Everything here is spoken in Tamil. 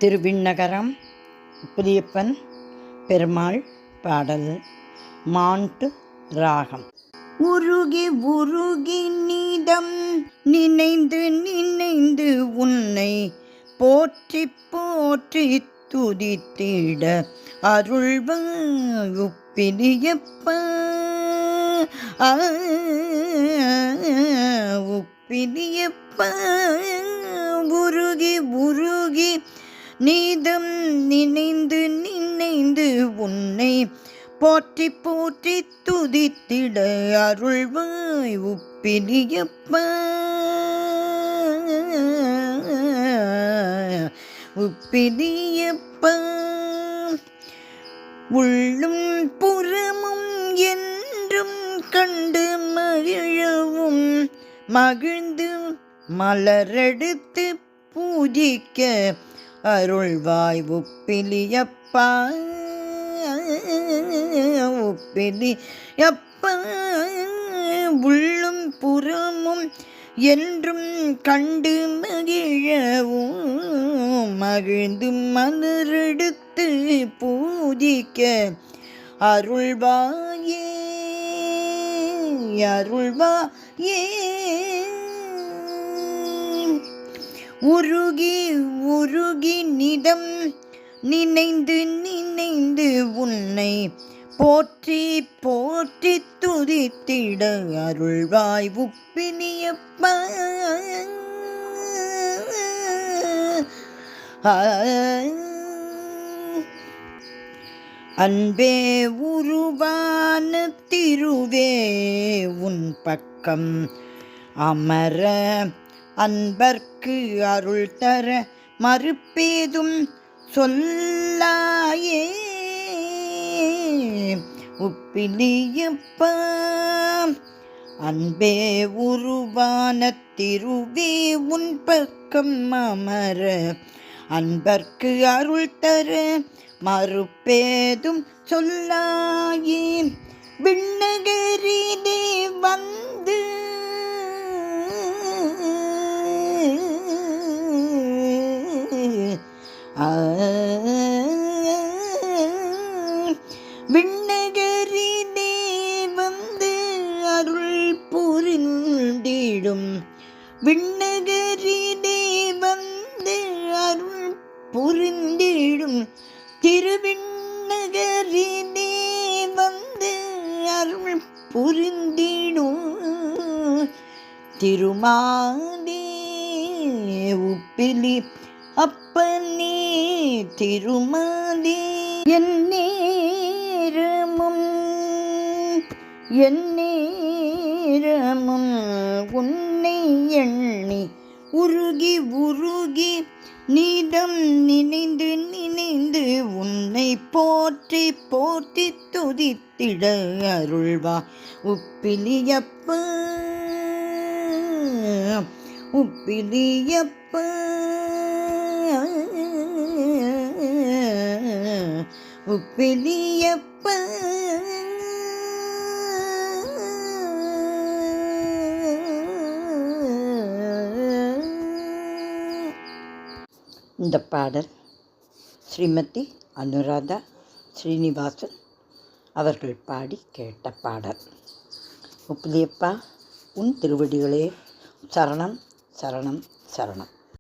திருவிண்ணகரம் புதியப்பன் பெருமாள் பாடல். மாண்டு ராகம். உருகி உருகி நீதம் நினைந்து நினைந்து உன்னை போற்றி போற்றி துதித்திட அருள்வாய் உப்பிலியப்பா உப்பிலியப்பா. உருகி உருகி நீதம் நினைந்து நினைந்து உன்னை போற்றி போற்றி துதித்திட அருள்வாய் உப்பிலியப்பா உப்பிலியப்பா. உள்ளும் புறமும் என்றும் கண்டு மகிழவும் மகிழ்ந்து மலரெடுத்து பூஜிக்க அருள்வாய் உப்பிலியப்பா உப்பிலியப்பா. உள்ளும் புறமும் என்றும் கண்டு மகிழவும் மகிழ்ந்து மலரெடுத்து பூஜிக்க அருள்வாயே அருள்வாயே. உருகி உருகி நிதம் நினைந்து நினைந்து உன்னை போற்றி போற்றி துதித்திட அருள்வாய் உப்பிலியப்பா அன்பே உருவான திருவே உன் பக்கம் அமர அன்பர்க்கு அருள் தர மறுப்பேதும் சொல்லாயே உப்பிலியப்பா. அன்பே உருவான திருவே உன் பக்கம் அமர அன்பர்க்கு அருள் தர மறுப்பேதும் சொல்லாயே. விண்ணகரிலே வந்து விண்ணகரிலே வந்து அருள் புரிந்திடும் விண்ணகரிலே வந்து அருள் புரிந்திடும் திருவிண்ணகரிலே வந்து அருள் புரிந்திடும் திருமாலே உப்பிலி அப்பனே திருமாலே. என் நேரமும் உன்னை எண்ணி உருகி உருகி நீதம் நினைந்து நினைந்து உன்னை போற்றி போற்றி துதித்திட அருள்வா உப்பிலியப்பா உப்பிலியப்பா உப்பிலியப்பா. இந்த பாடல் ஸ்ரீமதி அனுராதா ஸ்ரீனிவாசன் அவர்கள் பாடி கேட்ட பாடல். உப்பிலியப்பா உன் திருவடிகளே சரணம் சரணம் சரணம்.